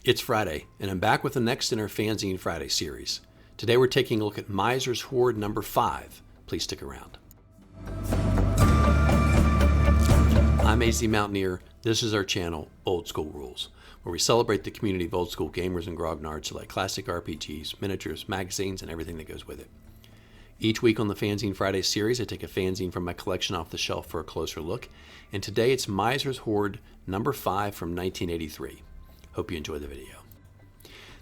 It's Friday, and I'm back with the next in our Fanzine Friday series. Today we're taking a look at Miser's Hoard number 5. Please stick around. I'm AZ Mountaineer. This is our channel, Old School Rules, where we celebrate the community of old school gamers and grognards who like classic RPGs, miniatures, magazines, and everything that goes with it. Each week on the Fanzine Friday series, I take a fanzine from my collection off the shelf for a closer look, and today it's Miser's Hoard number 5 from 1983. Hope you enjoy the video.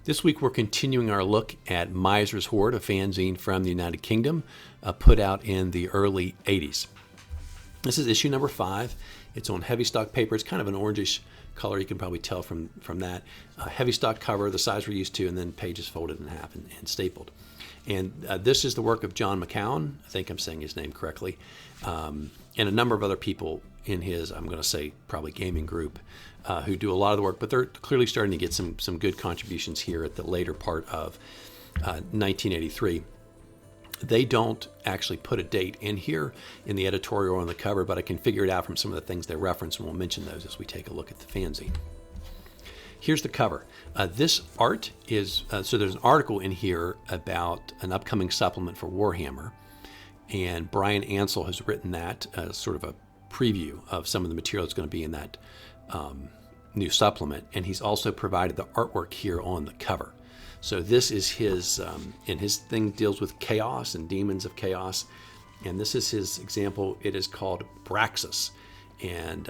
This week we're continuing our look at Miser's Hoard, a fanzine from the United Kingdom, put out in the early 80s. This is issue number 5. It's on heavy stock paper. It's kind of an orangish color. You can probably tell from that. Heavy stock cover, the size we're used to, and then pages folded in half and stapled. And this is the work of John McKeown. I think I'm saying his name correctly. And a number of other people in his, I'm going to say probably gaming group, who do a lot of the work, but they're clearly starting to get some good contributions here at the later part of 1983. They don't actually put a date in here in the editorial or on the cover, but I can figure it out from some of the things they reference, and we'll mention those as we take a look at the fanzine. Here's the cover. This art is, so there's an article in here about an upcoming supplement for Warhammer, and Bryan Ansell has written that as sort of a preview of some of the material that's going to be in that new supplement, and he's also provided the artwork here on the cover. So this is his, and his thing deals with chaos and demons of chaos, and this is his example. It is called Braxis, and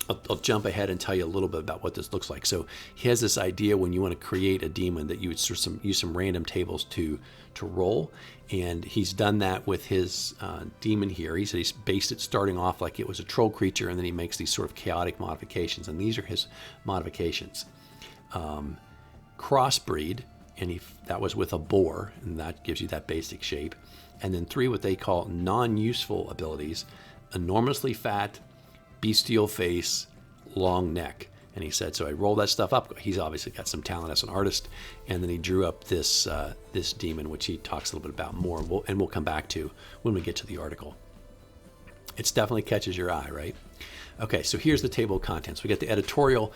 I'll jump ahead and tell you a little bit about what this looks like. So he has this idea when you want to create a demon that you would sort of use some random tables to roll, and he's done that with his demon here. He said he's based it starting off like it was a troll creature, and then he makes these sort of chaotic modifications, and these are his modifications. Crossbreed, and that was with a boar, and that gives you that basic shape. And then 3 what they call non-useful abilities: enormously fat, bestial face, long neck. And he said, so I rolled that stuff up. He's obviously got some talent as an artist, and then he drew up this this demon, which he talks a little bit about more, and we'll come back to when we get to the article. It definitely catches your eye, right? Okay, so here's the table of contents. We got the editorial.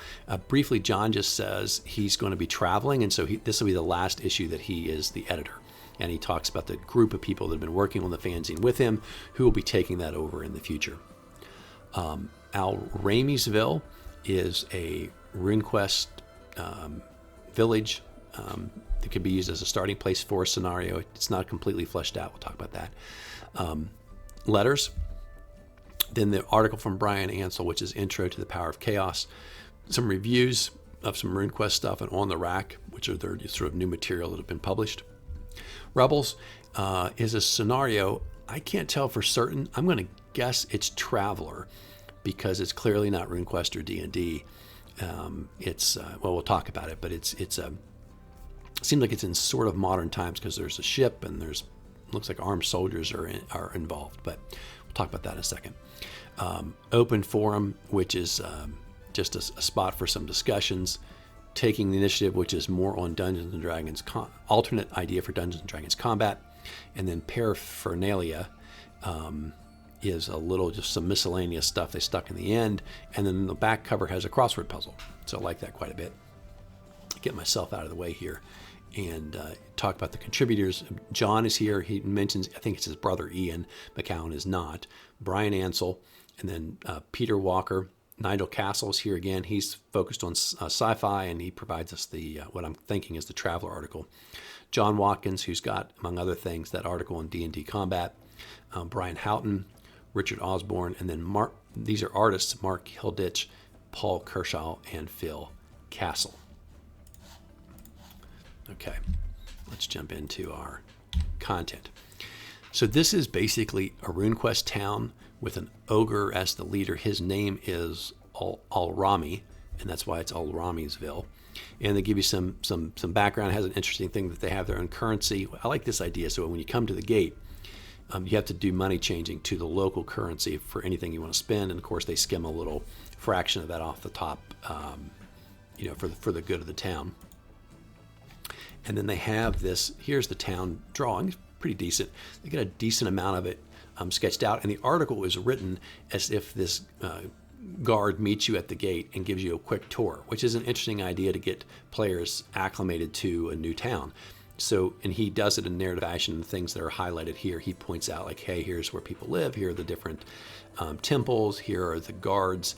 Briefly, John just says he's going to be traveling, and so this will be the last issue that he is the editor. And he talks about the group of people that have been working on the fanzine with him who will be taking that over in the future. Al-Ramiesville is a RuneQuest village that could be used as a starting place for a scenario. It's not completely fleshed out. We'll talk about that. Letters. Then the article from Bryan Ansell, which is Intro to the Power of Chaos. Some reviews of some RuneQuest stuff, and On the Rack, which are their sort of new material that have been published. Rebels is a scenario. I can't tell for certain. I'm going to guess it's Traveller, because it's clearly not RuneQuest or D&D. It's well, we'll talk about it, but it seems like it's in sort of modern times, because there's a ship and looks like armed soldiers are involved, but we'll talk about that in a second. Open Forum, which is just a spot for some discussions. Taking the Initiative, which is more on Dungeons and Dragons, alternate idea for Dungeons and Dragons combat. And then Paraphernalia is a little, just some miscellaneous stuff they stuck in the end. And then the back cover has a crossword puzzle. So I like that quite a bit. Get myself out of the way here and talk about the contributors. John is here. He mentions, I think it's his brother Ian. McKeown is not. Bryan Ansell, and then Peter Walker. Nigel Castle is here again. He's focused on sci-fi, and he provides us the what I'm thinking is the Traveller article. John Watkins, who's got, among other things, that article on D&D combat. Brian Haunton, Richard Osborne, and then these are artists: Mark Hilditch, Paul Kershaw, and Phil Castle. Okay, let's jump into our content. So this is basically a RuneQuest town with an ogre as the leader. His name is Al-Rami, and that's why it's Al-Ramiesville. And they give you some background. It has an interesting thing that they have their own currency. I like this idea. So when you come to the gate, you have to do money changing to the local currency for anything you want to spend. And of course, they skim a little fraction of that off the top, for the good of the town. And then they have this, here's the town drawing, pretty decent. They get a decent amount of it sketched out, and the article is written as if this guard meets you at the gate and gives you a quick tour, which is an interesting idea to get players acclimated to a new town. So, and he does it in narrative fashion. Things that are highlighted here, he points out like, hey, here's where people live. Here are the different temples. Here are the guards.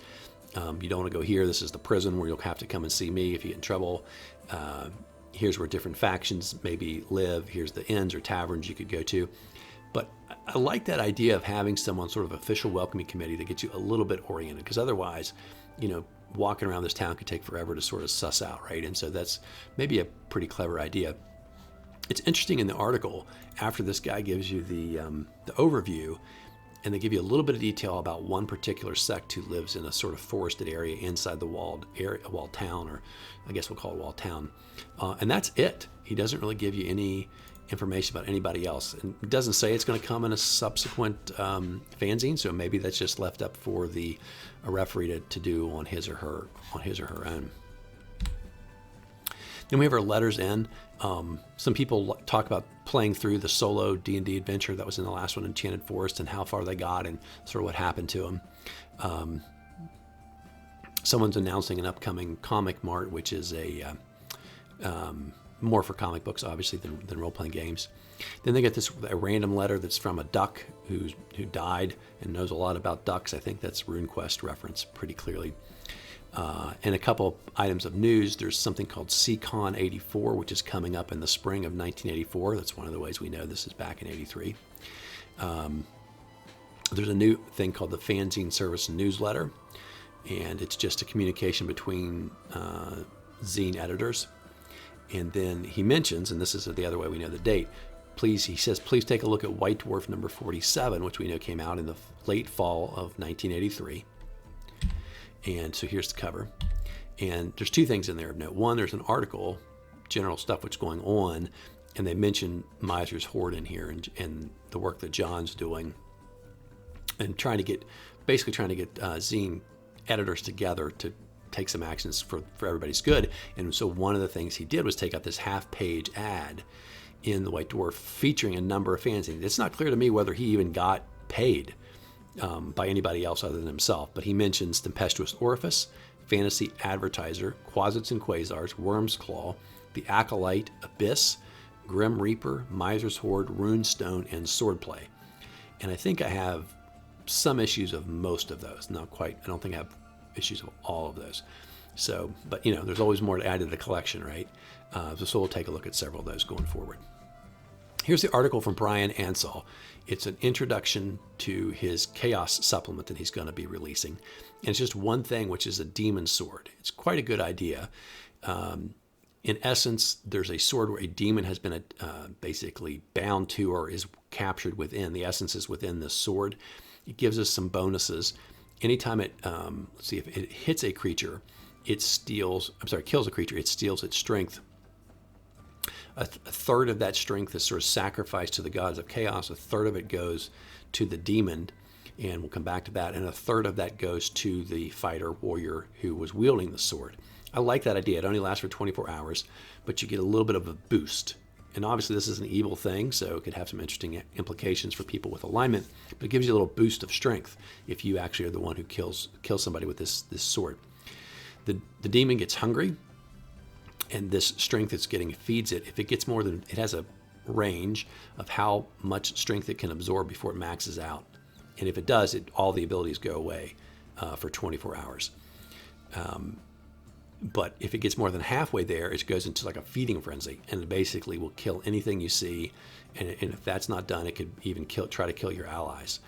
You don't want to go here. This is the prison where you'll have to come and see me if you get in trouble. Here's where different factions maybe live. Here's the inns or taverns you could go to. But I like that idea of having someone sort of official welcoming committee that gets you a little bit oriented, because otherwise, walking around this town could take forever to sort of suss out, right? And so that's maybe a pretty clever idea. It's interesting in the article, after this guy gives you the overview, and they give you a little bit of detail about one particular sect who lives in a sort of forested area inside the walled town, or I guess we'll call it walled town. And that's it. He doesn't really give you any information about anybody else. And it doesn't say it's going to come in a subsequent fanzine, so maybe that's just left up for a referee to do on his or her own. Then we have our letters in. Some people talk about playing through the solo D&D adventure that was in the last one, Enchanted Forest, and how far they got and sort of what happened to them. Someone's announcing an upcoming comic mart, which is more for comic books, obviously, than role-playing games. Then they get a random letter that's from a duck who died and knows a lot about ducks. I think that's RuneQuest reference pretty clearly. And a couple items of news. There's something called CCon 84, which is coming up in the spring of 1984. That's one of the ways we know this is back in 83. There's a new thing called the Fanzine Service Newsletter, and it's just a communication between zine editors. And then he mentions, and this is the other way we know the date, he says, please take a look at White Dwarf number 47, which we know came out in the late fall of 1983. And so here's the cover. And there's two things in there of note. One, there's an article, general stuff what's going on, and they mention Miser's Hoard in here and the work that John's doing, and trying to get zine editors together to take some actions for everybody's good. And so one of the things he did was take out this half-page ad in the White Dwarf featuring a number of fanzines. It's not clear to me whether he even got paid by anybody else other than himself, but he mentions Tempestuous Orifice, Fantasy Advertiser, Quasits and Quasars, Worm's Claw, The Acolyte, Abyss, Grim Reaper, Miser's Hoard, Runestone, and Swordplay. And I think I have some issues of most of those. Not quite. I don't think I have issues of all of those. So, but there's always more to add to the collection, right? So we'll take a look at several of those going forward. Here's the article from Bryan Ansell. It's an introduction to his Chaos supplement that he's going to be releasing. And it's just one thing, which is a demon sword. It's quite a good idea. In essence, there's a sword where a demon has been basically bound to or is captured within. The essence is within this sword. It gives us some bonuses. Anytime it, let's see, if it hits a creature, kills a creature, it steals its strength. A third of that strength is sort of sacrificed to the gods of chaos. A third of it goes to the demon, and we'll come back to that. And a third of that goes to the fighter warrior who was wielding the sword. I like that idea. It only lasts for 24 hours, but you get a little bit of a boost. And obviously this is an evil thing, so it could have some interesting implications for people with alignment, but it gives you a little boost of strength if you actually are the one who kills somebody with this sword. The demon gets hungry, and this strength it's getting feeds it. If it gets more than, it has a range of how much strength it can absorb before it maxes out. And if it does, all the abilities go away for 24 hours. But if it gets more than halfway there, it goes into like a feeding frenzy, and it basically will kill anything you see. And if that's not done, it could even try to kill your allies.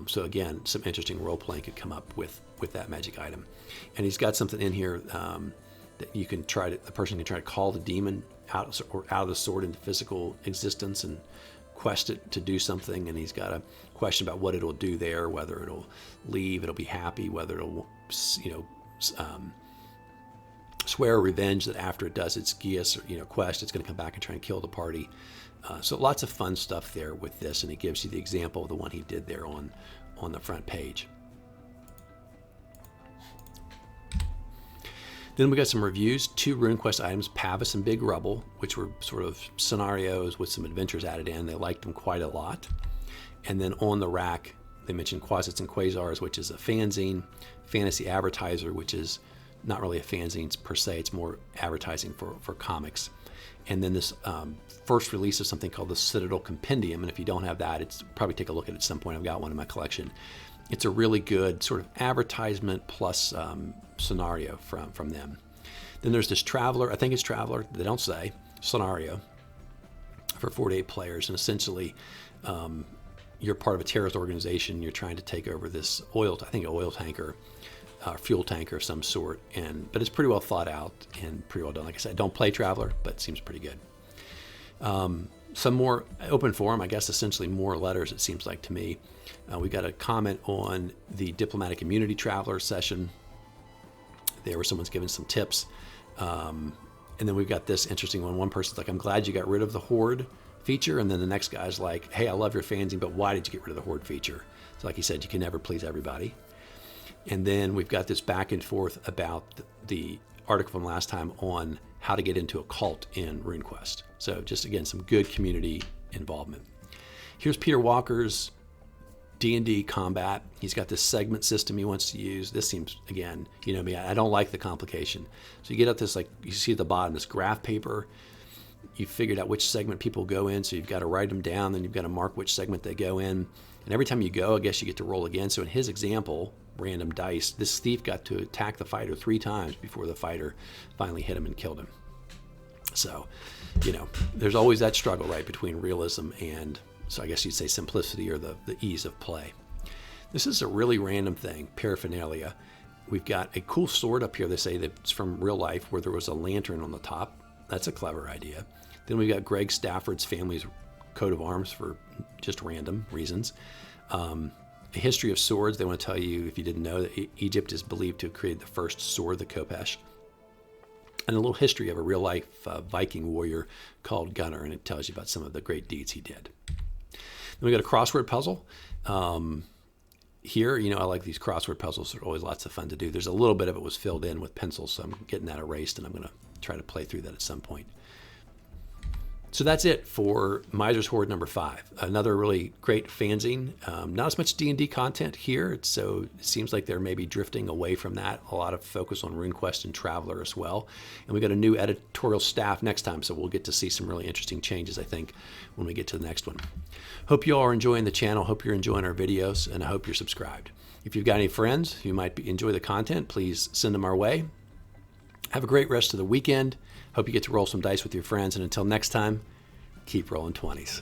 So again, some interesting role playing could come up with that magic item. And he's got something in here that you can the person can try to call the demon out of the sword into physical existence and quest it to do something. And he's got a question about what it'll do there, whether it'll leave, it'll be happy, whether it'll, swear revenge that after it does its geas or quest, it's going to come back and try and kill the party. So lots of fun stuff there with this, and he gives you the example of the one he did there on the front page. Then we got some reviews, 2 RuneQuest items, Pavis and Big Rubble, which were sort of scenarios with some adventures added in. They liked them quite a lot. And then on the rack, they mentioned Quasits and Quasars, which is a fanzine, Fantasy Advertiser, which is not really a fanzine per se, it's more advertising for comics. And then this first release of something called the Citadel Compendium, and if you don't have that, it's probably take a look at it at some point. I've got one in my collection. It's a really good sort of advertisement plus scenario from them. Then there's this Traveller, I think it's Traveller, they don't say, scenario for 48 players, and essentially you're part of a terrorist organization. You're trying to take over this oil tanker, fuel tanker of some sort, but it's pretty well thought out and pretty well done. Like I said, I don't play Traveller, but it seems pretty good. Some more open forum, I guess, essentially more letters, it seems like to me. We got a comment on the Diplomatic Immunity Traveller session there where someone's given some tips. And then we've got this interesting one. One person's like, I'm glad you got rid of the Hoard feature. And then the next guy's like, hey, I love your fanzine, but why did you get rid of the Hoard feature? So like he said, you can never please everybody. And then we've got this back and forth about the article from last time on how to get into a cult in RuneQuest. So just, again, some good community involvement. Here's Peter Walker's D&D combat. He's got this segment system he wants to use. This seems, again, you know me, I don't like the complication. So you get up this, like you see at the bottom, this graph paper. You figured out which segment people go in, so you've got to write them down, then you've got to mark which segment they go in. And every time you go, I guess you get to roll again. So in his example, random dice, this thief got to attack the fighter 3 times before the fighter finally hit him and killed him. So, you know, there's always that struggle, right, between realism and, so I guess you'd say simplicity or the ease of play. This is a really random thing, paraphernalia. We've got a cool sword up here, they say that's from real life, where there was a lantern on the top. That's a clever idea. Then we've got Greg Stafford's family's coat of arms for just random reasons. A history of swords. They want to tell you, if you didn't know, that Egypt is believed to have created the first sword, the Kopesh. And a little history of a real-life Viking warrior called Gunnar, and it tells you about some of the great deeds he did. Then we got a crossword puzzle. Here, you know, I like these crossword puzzles. They're always lots of fun to do. There's a little bit of it was filled in with pencils, so I'm getting that erased, and I'm going to try to play through that at some point. So that's it for Miser's Hoard number 5. Another really great fanzine. Not as much D&D content here, so it seems like they're maybe drifting away from that. A lot of focus on RuneQuest and Traveller as well. And we got a new editorial staff next time, so we'll get to see some really interesting changes, I think, when we get to the next one. Hope you all are enjoying the channel. Hope you're enjoying our videos, and I hope you're subscribed. If you've got any friends who might enjoy the content, please send them our way. Have a great rest of the weekend. Hope you get to roll some dice with your friends, and until next time, keep rolling 20s.